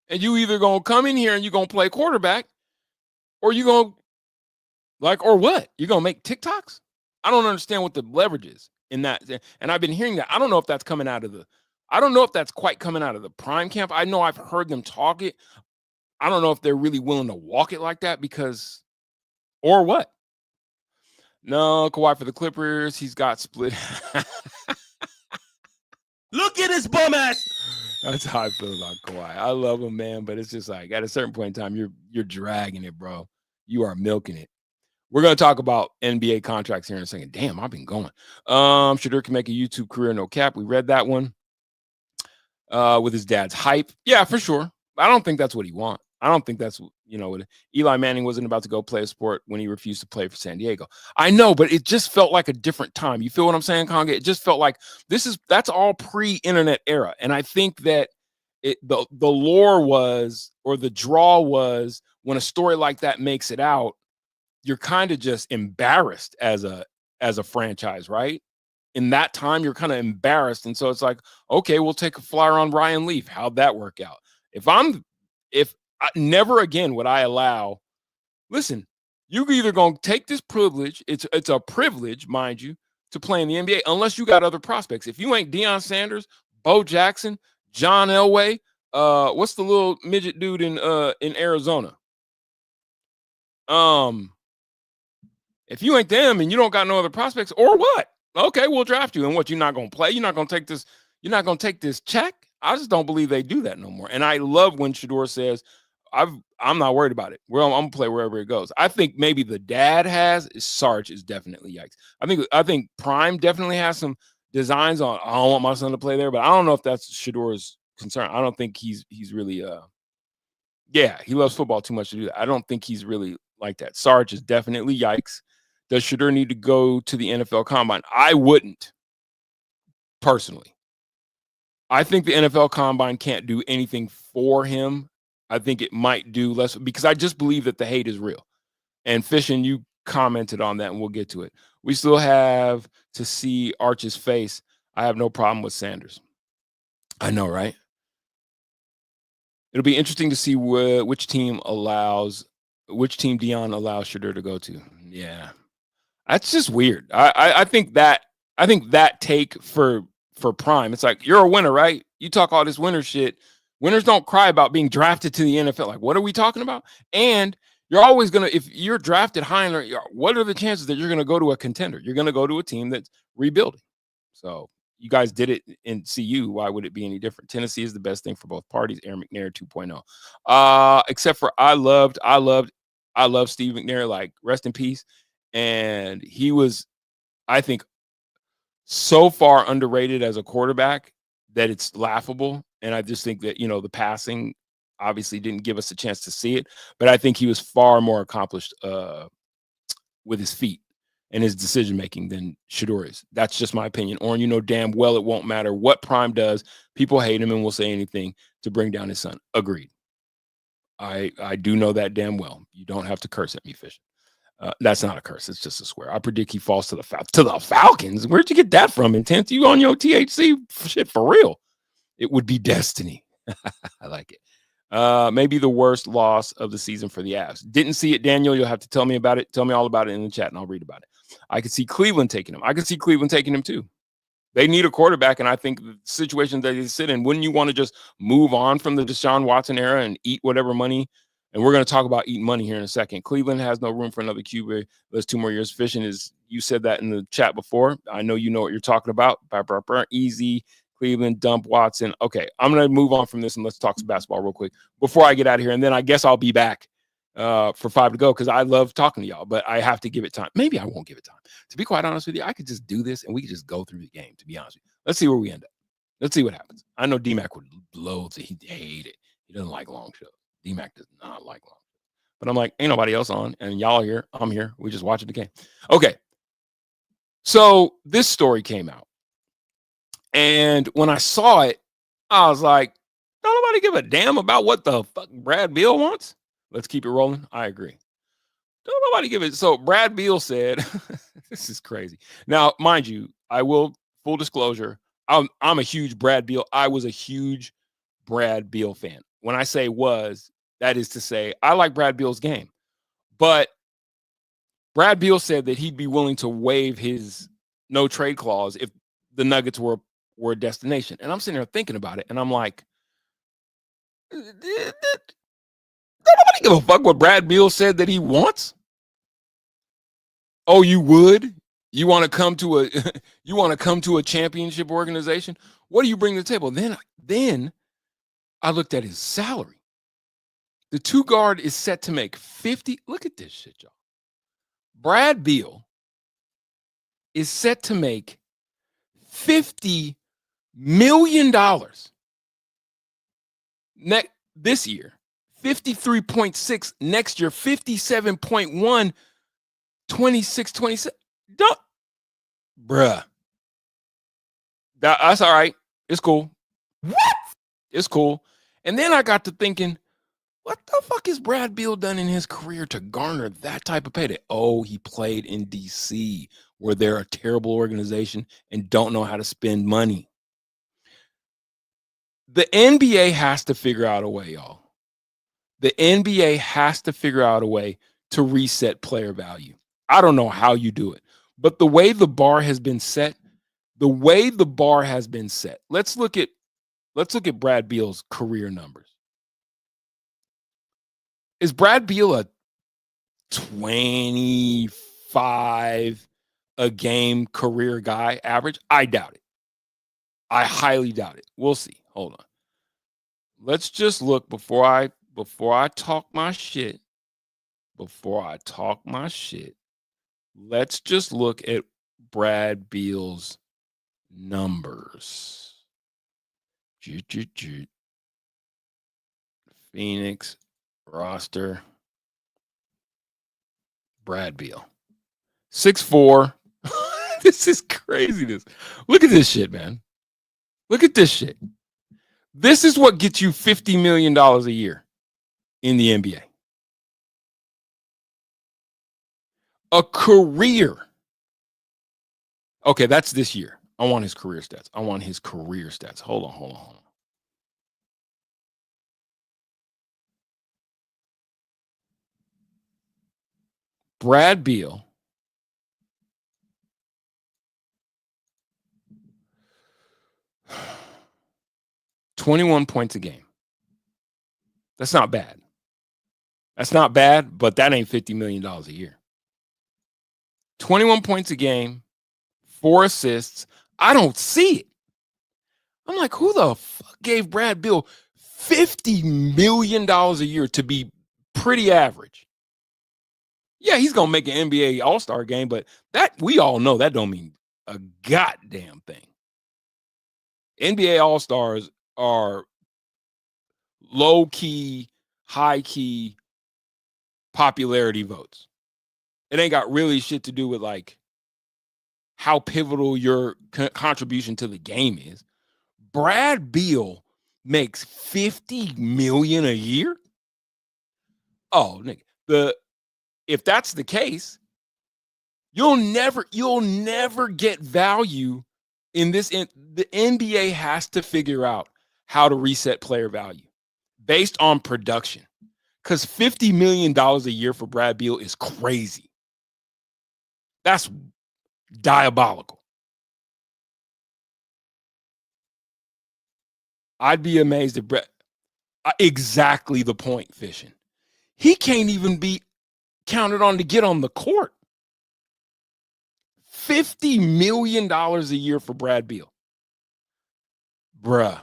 And you either going to come in here and you're going to play quarterback, or you're going to, like, or what? You're going to make TikToks? I don't understand what the leverage is in that. And I've been hearing that. I don't know if that's quite coming out of the Prime camp. I know I've heard them talk it. I don't know if they're really willing to walk it like that because, or what? No, Kawhi for the Clippers. He's got split. Look at his bum ass. That's how I feel about Kawhi. I love him, man, but it's just like at a certain point in time, you're dragging it, bro. You are milking it. We're going to talk about NBA contracts here in a second. Damn, I've been going. Sheduer can make a YouTube career, no cap. We read that one. With his dad's hype. Yeah, for sure. I don't think that's what he wants. I don't think that's, what Eli Manning wasn't about to go play a sport when he refused to play for San Diego. I know, but it just felt like a different time. You feel what I'm saying, Conga? It just felt like that's all pre-internet era. And I think that the lore was, or the draw was, when a story like that makes it out, you're kind of just embarrassed as a franchise, right? In that time, you're kind of embarrassed. And so it's like, okay, we'll take a flyer on Ryan Leaf. How'd that work out? Never again would I allow, listen, you're either going to take this privilege. It's a privilege, mind you, to play in the NBA, unless you got other prospects. If you ain't Deion Sanders, Bo Jackson, John Elway, what's the little midget dude in Arizona? If you ain't them and you don't got no other prospects, or what? Okay, we'll draft you. And what, you're not going to play? You're not going to take this? You're not going to take this check? I just don't believe they do that no more. And I love when Sheduer says, I'm not worried about it. I'm going to play wherever it goes. I think maybe the dad Sarge is definitely yikes. I think Prime definitely has some designs on, I don't want my son to play there, but I don't know if that's Sheduer's concern. I don't think he's really, he loves football too much to do that. I don't think he's really like that. Sarge is definitely yikes. Does Sheduer need to go to the NFL Combine? I wouldn't. personally. I think the NFL Combine can't do anything for him. I think it might do less because I just believe that the hate is real. And Fishing, you commented on that, and we'll get to it. We still have to see Arch's face. I have no problem with Sanders. I know, right? It'll be interesting to see which team Dion allows Sheduer to go to. Yeah, that's just weird. I think that take for Prime. It's like, you're a winner, right? You talk all this winner shit. Winners don't cry about being drafted to the NFL. Like, what are we talking about? And you're always gonna, if you're drafted high, what are the chances that you're gonna go to a contender? You're gonna go to a team that's rebuilding. So you guys did it in CU. Why would it be any different? Tennessee is the best thing for both parties. Aaron McNair 2.0. Except for I love Steve McNair. Like, rest in peace. And he was, I think, so far underrated as a quarterback that it's laughable. And I just think that, the passing obviously didn't give us a chance to see it, but I think he was far more accomplished with his feet and his decision making than Sheduer is. That's just my opinion. Oren, you know damn well it won't matter what Prime does. People hate him and will say anything to bring down his son. Agreed. I do know that damn well. You don't have to curse at me, Fish. That's not a curse. It's just a swear. I predict he falls to the Falcons. Where'd you get that from? Intense? You on your THC shit for real? It would be destiny. I like it. Maybe the worst loss of the season for the Avs. Didn't see it, Daniel. You'll have to tell me about it. Tell me all about it in the chat, and I'll read about it. I could see Cleveland taking him. I could see Cleveland taking him too. They need a quarterback, and I think the situation that they sit in, wouldn't you want to just move on from the Deshaun Watson era and eat whatever money? And we're going to talk about eating money here in a second. Cleveland has no room for another QB. There's 2 more years. Fishing is, you said that in the chat before. I know you know what you're talking about. Easy. Cleveland, dump Watson. Okay, I'm going to move on from this and let's talk some basketball real quick before I get out of here. And then I guess I'll be back for 5 to go because I love talking to y'all, but I have to give it time. Maybe I won't give it time. To be quite honest with you, I could just do this and we could just go through the game, to be honest with you. Let's see where we end up. Let's see what happens. I know D-Mac would loathe it. He'd hate it. He doesn't like long shows. D-Mac does not like long shows. But I'm like, ain't nobody else on, and y'all are here. I'm here. We just watching the game. Okay. So this story came out. And when I saw it, I was like, don't nobody give a damn about what the fuck Brad Beal wants? Let's keep it rolling. I agree. Don't nobody give it. So Brad Beal said, this is crazy. Now, mind you, I will, full disclosure, I'm a huge Brad Beal. I was a huge Brad Beal fan. When I say was, that is to say, I like Brad Beal's game. But Brad Beal said that he'd be willing to waive his no trade clause if the Nuggets were a destination. And I'm sitting there thinking about it, and I'm like, don't nobody give a fuck what Brad Beal said that he wants? Oh, you would? You want to come to a championship organization? What do you bring to the table? Then I looked at his salary. The 2 guard is set to make 50. Look at this shit, y'all. Brad Beal is set to make $50 million this year, 53.6 next year, 57.1, 26, 27. Don't, bruh. That's all right. It's cool. What? It's cool. And then I got to thinking, what the fuck has Brad Beal done in his career to garner that type of payday? Oh, he played in DC, where they're a terrible organization and don't know how to spend money. The NBA has to figure out a way, y'all. The NBA has to figure out a way to reset player value. I don't know how you do it, but the way the bar has been set, let's look at Brad Beal's career numbers. Is Brad Beal a 25 a game career guy average? I doubt it. I highly doubt it. We'll see. Hold on. Let's just look before I talk my shit. Let's just look at Brad Beal's numbers. Phoenix roster. Brad Beal. 6'4". This is craziness. Look at this shit, man. Look at this shit. This is what gets you $50 million a year in the NBA. A career. Okay, that's this year. I want his career stats. Hold on. Brad Beal. $21 points a game. That's not bad. But that ain't $50 million a year. 21 points a game, 4 assists. I don't see it. I'm like, who the fuck gave Brad Beal $50 million a year to be pretty average? Yeah, he's going to make an NBA All-Star game, but that we all know that don't mean a goddamn thing. NBA All-Stars are low-key, high-key popularity votes. It ain't got really shit to do with like how pivotal your contribution to the game is. Brad Beal makes $50 million a year. Oh, nigga, if that's the case, you'll never get value in this. The NBA has to figure out how to reset player value based on production, because $50 million a year for Brad Beal is crazy. That's diabolical. I'd be amazed if Brett. Exactly the point, Fishing. He can't even be counted on to get on the court. $50 million a year for Brad Beal. Bruh.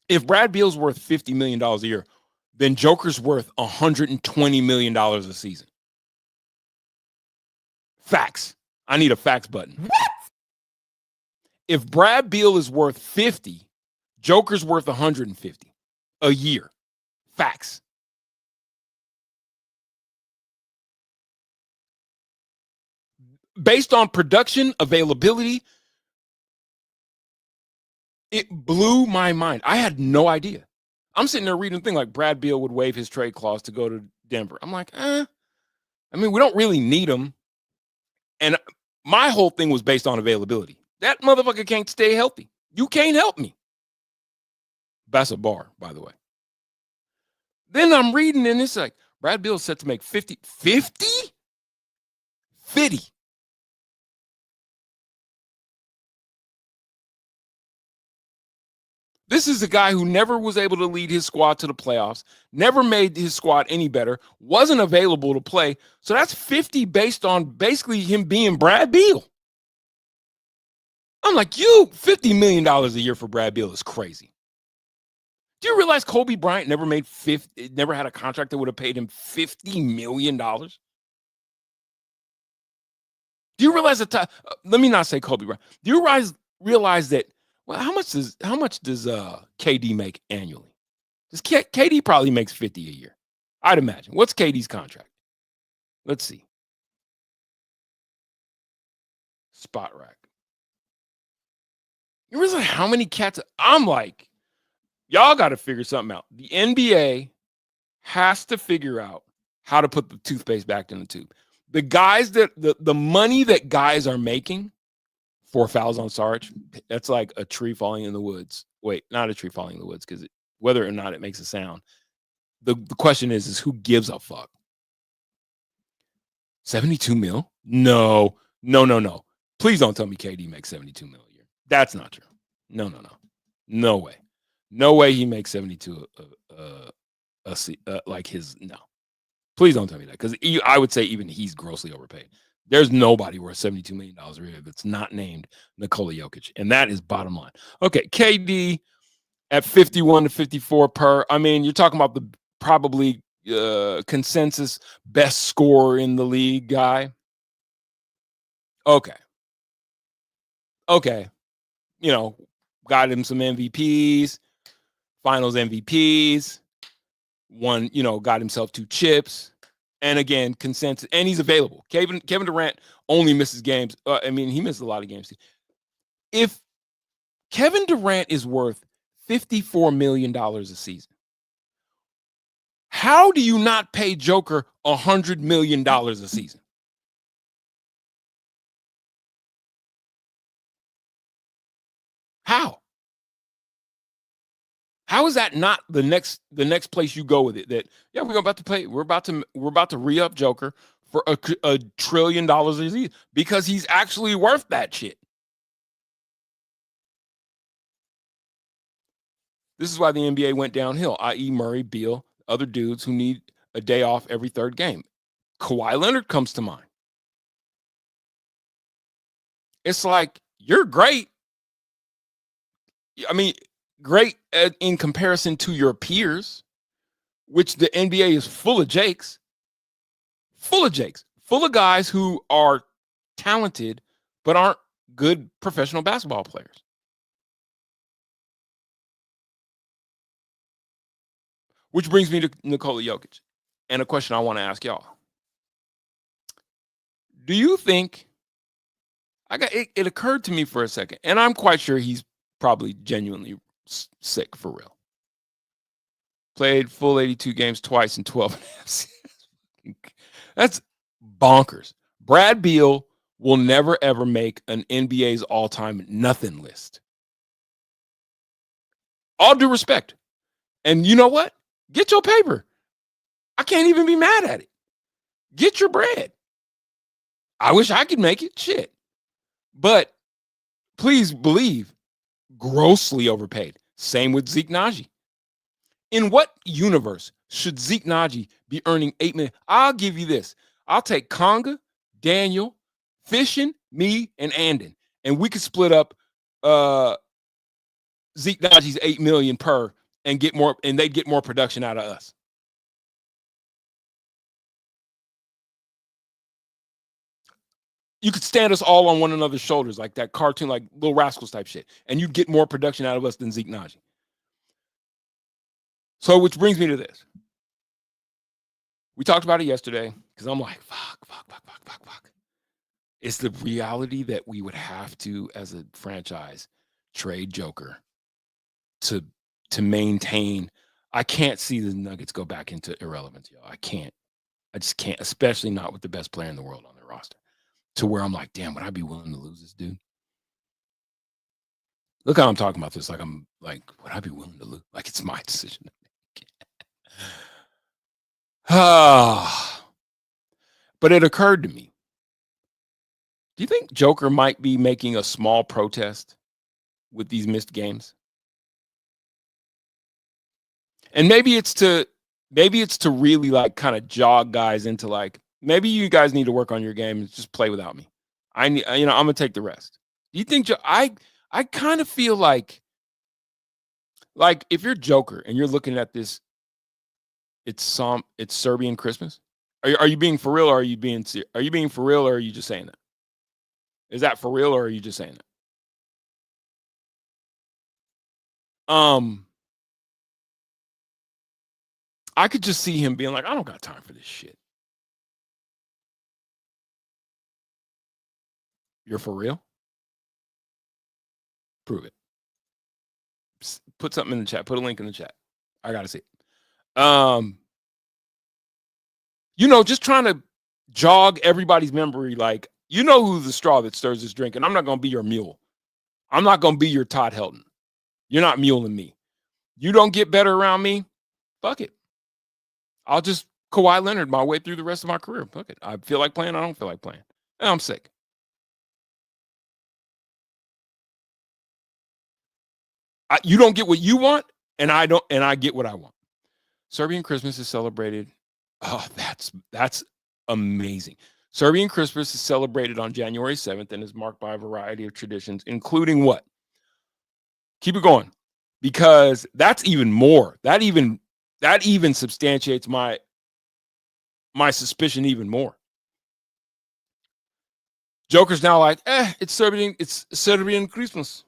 If Brad Beal's worth $50 million a year, then Joker's worth $120 million a season. Facts. I need a facts button. What? If Brad Beal is worth 50, Joker's worth 150 a year. Facts. Based on production, availability, it blew my mind. I had no idea. I'm sitting there reading a thing like Brad Beal would waive his trade clause to go to Denver. I'm like, I mean, we don't really need him. And my whole thing was based on availability. That motherfucker can't stay healthy. You can't help me. That's a bar, by the way. Then I'm reading and it's like, Brad Beal's set to make 50. 50? 50. This is a guy who never was able to lead his squad to the playoffs, never made his squad any better, wasn't available to play. So that's 50 based on basically him being Brad Beal. I'm like, $50 million a year for Brad Beal is crazy. Do you realize Kobe Bryant never had a contract that would have paid him $50 million? Do you realize let me not say Kobe Bryant. Do you realize that? Well, how much does KD make annually? KD probably makes 50 a year, I'd imagine. What's KD's contract? Let's see. Spot rack. You realize how many cats? I'm like, y'all got to figure something out. The NBA has to figure out how to put the toothpaste back in the tube. The guys the money that guys are making, 4 fouls on Sarge, that's like a tree falling in the woods. Wait, not a tree falling in the woods, because whether or not it makes a sound. The question is who gives a fuck? 72 mil? No. Please don't tell me KD makes 72 mil a year. That's not true. No. No way. No way he makes 72 like his, no. Please don't tell me that, because I would say even he's grossly overpaid. There's nobody worth $72 million a year that's not named Nikola Jokic, and that is bottom line. Okay, KD at 51 to 54 per. I mean, you're talking about the probably consensus best scorer in the league guy. Okay. Got him some MVPs, finals MVPs, got himself 2 chips. And again, consensus, and he's available. Kevin Durant only misses games. He misses a lot of games. If Kevin Durant is worth $54 million a season. How do you not pay Joker $100 million a season? How? How is that not the next place you go with it? That yeah, we're about to re-up Joker for a $1 trillion a season because he's actually worth that shit. This is why the NBA went downhill, i.e. Murray, Beal, other dudes who need a day off every third game. Kawhi Leonard comes to mind. It's like, you're great. I mean, great in comparison to your peers, which the NBA is full of jakes, full of guys who are talented but aren't good professional basketball players. Which brings me to Nikola Jokic and a question I want to ask y'all. Do you think it occurred to me for a second, and I'm quite sure he's probably genuinely sick for real. Played full 82 games twice in 12 and a half seasons. That's bonkers. Brad Beal will never, ever make an NBA's all-time nothing list. All due respect. And you know what? Get your paper. I can't even be mad at it. Get your bread. I wish I could make it. Shit. But please believe, grossly overpaid. Same with Zeke Naji. In what universe should Zeke Naji be earning $8 million? I'll give you this. I'll take Conga, Daniel, Fishin, me, and Andon, and we could split up Zeke Naji's $8 million per and get more, and they'd get more production out of us. You could stand us all on one another's shoulders like that cartoon, like Little Rascals type shit, and you'd get more production out of us than Zeke Naji. So, which brings me to this. We talked about it yesterday because I'm like, fuck. It's the reality that we would have to, as a franchise, trade Joker to maintain. I can't see the Nuggets go back into irrelevance, yo. I can't. I just can't, especially not with the best player in the world on their roster. To where I'm like, damn, would I be willing to lose this dude? Look how I'm talking about this. Like, I'm like, would I be willing to lose? Like, it's my decision to make. But it occurred to me. Do you think Joker might be making a small protest with these missed games? And maybe it's to really like kind of jog guys into like, maybe you guys need to work on your game and just play without me. I'm gonna take the rest. Do you think I kind of feel like if you're Joker and you're looking at this, it's Serbian Christmas. Are you being for real or are you being for real or are you just saying that? Is that for real or are you just saying that? I could just see him being like, I don't got time for this shit. You're for real? Prove it. Put something in the chat. Put a link in the chat. I gotta see it. Just trying to jog everybody's memory. Like, you know who's the straw that stirs this drink, and I'm not gonna be your mule. I'm not gonna be your Todd Helton. You're not muling me. You don't get better around me. Fuck it. I'll just Kawhi Leonard my way through the rest of my career. Fuck it. I feel like playing. I don't feel like playing. And I'm sick. You don't get what you want, and I don't, and I get what I want. Serbian Christmas is celebrated. Oh, that's amazing. Serbian Christmas is celebrated on January 7th and is marked by a variety of traditions, including what? Keep it going, because that's even more. That even substantiates my suspicion even more. Joker's now like, it's Serbian Christmas.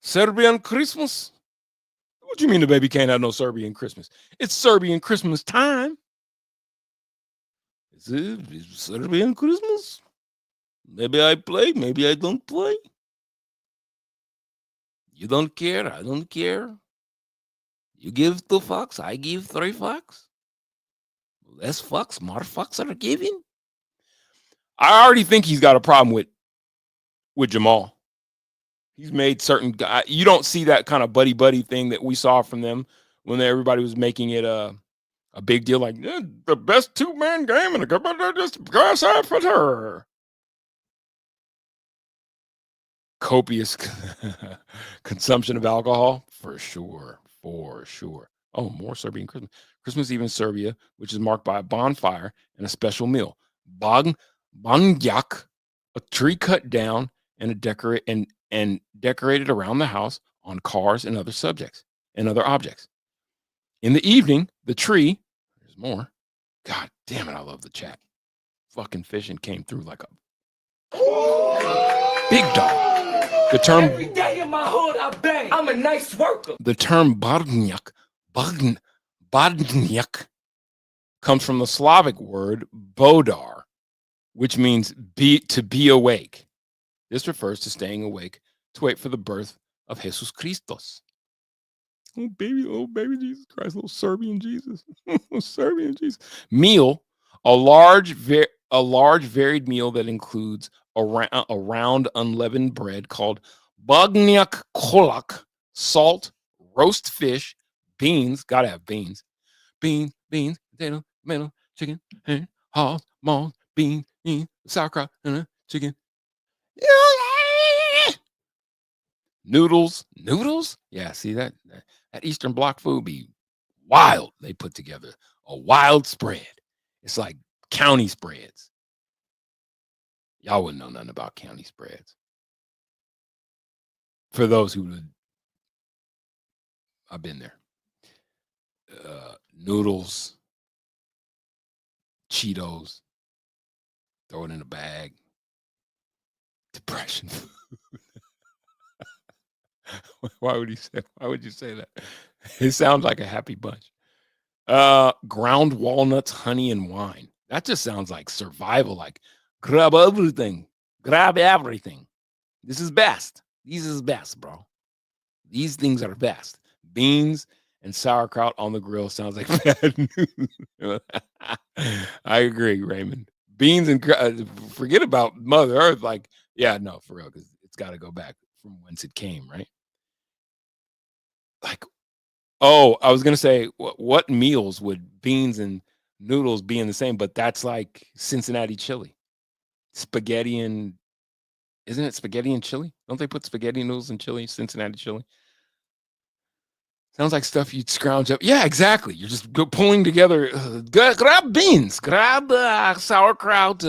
Serbian Christmas? What do you mean the baby can't have no Serbian Christmas? It's Serbian Christmas time. Is it Serbian Christmas? Maybe I play, maybe I don't play. You don't care. I don't care. You give 2 fucks. I give 3 fucks. Less fucks, more fucks are given. I already think he's got a problem with Jamal. He's made certain guy. You don't see that kind of buddy thing that we saw from them when everybody was making it a big deal, like the best 2-man game in the just go outside for her. Copious consumption of alcohol, for sure. Oh, more Serbian Christmas. Christmas Eve in Serbia, which is marked by a bonfire and a special meal. Banjak, a tree cut down and decorated around the house on cars and other objects. In the evening, the tree, there's more. God damn it, I love the chat. Fucking fishing came through like a big dog. The term Every day in my hood, I bang. I'm a nice worker. The term Badnjak comes from the Slavic word bodar, which means to be awake. This refers to staying awake to wait for the birth of Jesus Christos. Oh baby Jesus Christ, little Serbian Jesus. Serbian Jesus. Meal, a large varied meal that includes a round unleavened bread called bagnjak kolak, salt, roast fish, beans, gotta have beans, potato, tomato, chicken, hogs, malls, beans, sauerkraut, chicken. Noodles. Yeah, see that Eastern Bloc food be wild. They put together a wild spread. It's like county spreads. Y'all wouldn't know nothing about county spreads. For those who would, I've been there. Noodles, Cheetos, throw it in a bag. Depression food. Why would you say that? It sounds like a happy bunch. Ground walnuts, honey, and wine. That just sounds like survival, like grab everything. This is best. This is best, bro. These things are best. Beans and sauerkraut on the grill sounds like bad news. I agree, Raymond. Beans and forget about Mother Earth. Like, yeah, no, for real, because it's got to go back from whence it came, right? Like, oh, I was gonna say, what meals would beans and noodles be in the same? But that's like Cincinnati chili, spaghetti and isn't it spaghetti and chili? Don't they put spaghetti noodles in chili? Cincinnati chili. Sounds like stuff you'd scrounge up. Yeah, exactly. You're just pulling together. Grab beans, grab sauerkraut,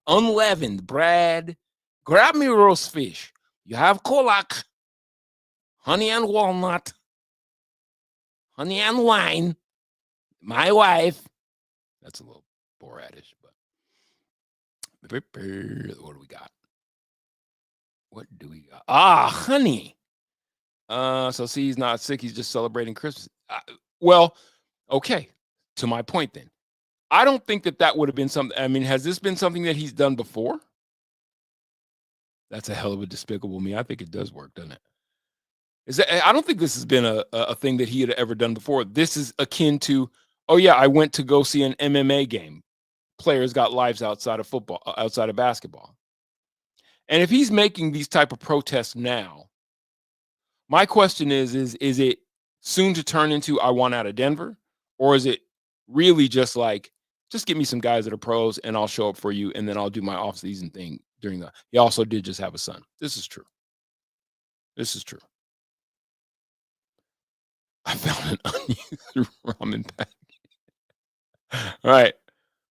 unleavened bread. Grab me roast fish. You have kolak, honey and walnut, honey and wine. My wife. That's a little Boratish, but what do we got? Honey. So see, he's not sick. He's just celebrating Christmas. Well, okay. To my point, then, I don't think that would have been something. I mean, has this been something that he's done before? That's a hell of a despicable me. I think it does work, doesn't it? I don't think this has been a thing that he had ever done before. This is akin to, oh yeah, I went to go see an MMA game. Players got lives outside of football, outside of basketball. And if he's making these type of protests now, my question is it soon to turn into I want out of Denver? Or is it really just like, just get me some guys that are pros and I'll show up for you and then I'll do my off-season thing during the. He also did just have a son. This is true. I found an unused ramen pack. All right.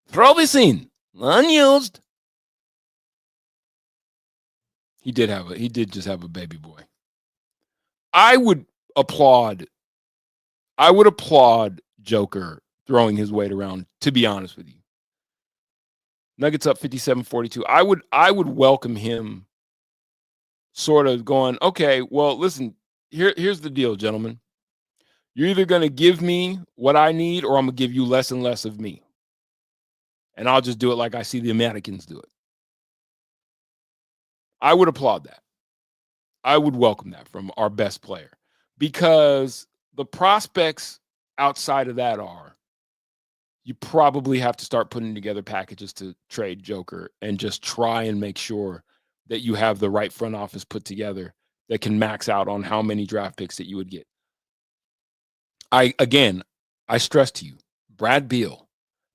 Throw this in. Unused. He did just have a baby boy. I would applaud Joker throwing his weight around, to be honest with you. Nuggets up 57-42. I would welcome him sort of going, okay, well, listen, here's the deal, gentlemen. You're either going to give me what I need or I'm going to give you less and less of me. And I'll just do it like I see the Americans do it. I would applaud that. I would welcome that from our best player, because the prospects outside of that are, you probably have to start putting together packages to trade Joker and just try and make sure that you have the right front office put together that can max out on how many draft picks that you would get. I stress to you, Brad Beal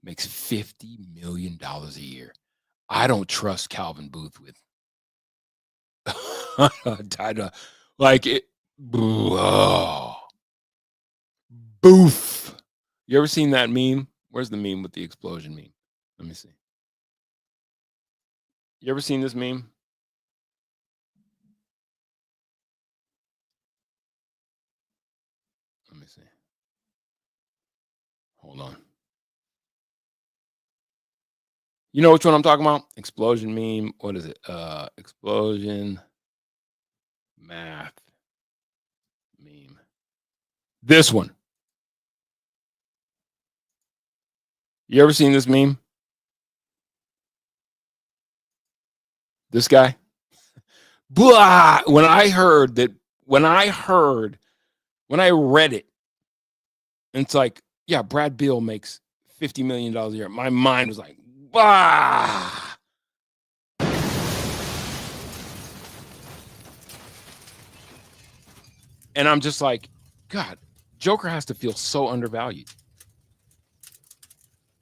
makes $50 million a year. I don't trust Calvin Booth with like it. Oh. Booth. You ever seen that meme? Where's the meme with the explosion meme? Let me see. You ever seen this meme? Let me see. Hold on. You know which one I'm talking about? Explosion meme. What is it? Explosion math meme. This one. You ever seen this meme? This guy? Blah! When I read it, and it's like, yeah, Brad Beal makes $50 million a year. My mind was like, bah! And I'm just like, God, Joker has to feel so undervalued.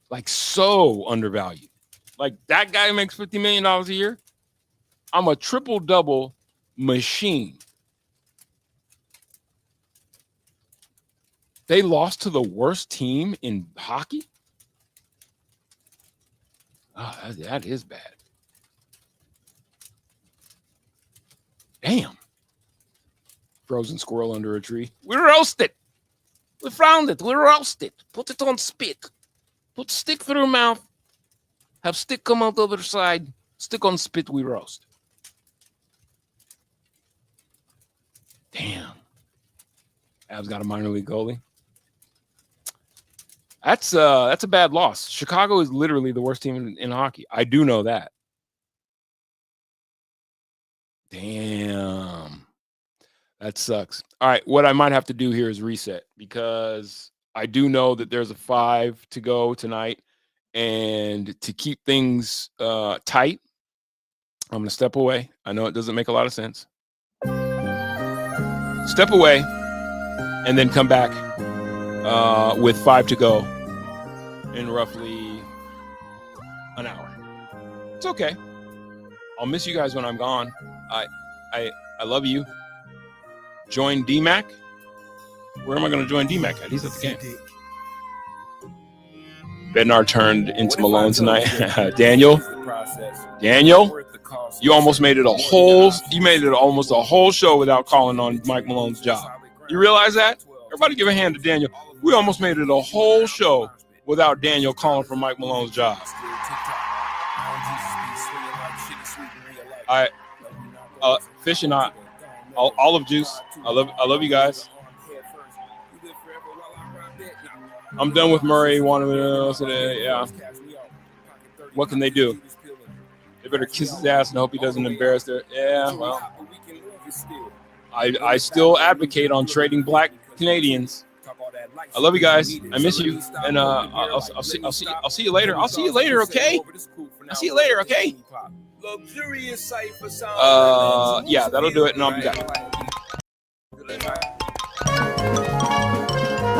Like, so undervalued. Like, that guy makes $50 million a year. I'm a triple-double machine. They lost to the worst team in hockey? Oh, that is bad. Damn. Frozen squirrel under a tree. We roast it. We found it. We roast it. Put it on spit. Put stick through mouth. Have stick come out the other side. Stick on spit. We roast. Damn. Avs got a minor league goalie. That's a bad loss. Chicago is literally the worst team in hockey. I do know that. Damn. That sucks. All right, what I might have to do here is reset, because I do know that there's a 5 to go tonight, and to keep things tight, I'm going to step away. I know it doesn't make a lot of sense. Step away and then come back with 5 to go in roughly an hour. It's okay. I'll miss you guys when I'm gone. I love you. Join DMAC. Where am I going to join DMAC at? He's at the game. Bednar turned into Malone tonight. Daniel, you almost made it almost a whole show without calling on Mike Malone's job. You realize that? Everybody give a hand to Daniel. We almost made it a whole show without Daniel calling for Mike Malone's job. Fish and Olive Juice. I love you guys. I'm done with Murray. Yeah. What can they do? They better kiss his ass and hope he doesn't embarrass their. Yeah, well. I still advocate on trading black Canadians. I love you guys. I miss you, and I'll see you later. I'll see you later, okay? I'll see you later, okay? Yeah, that'll do it, and I'll be back.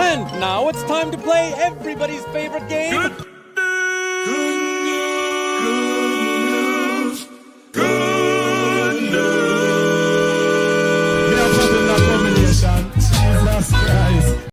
And now it's time to play everybody's favorite game.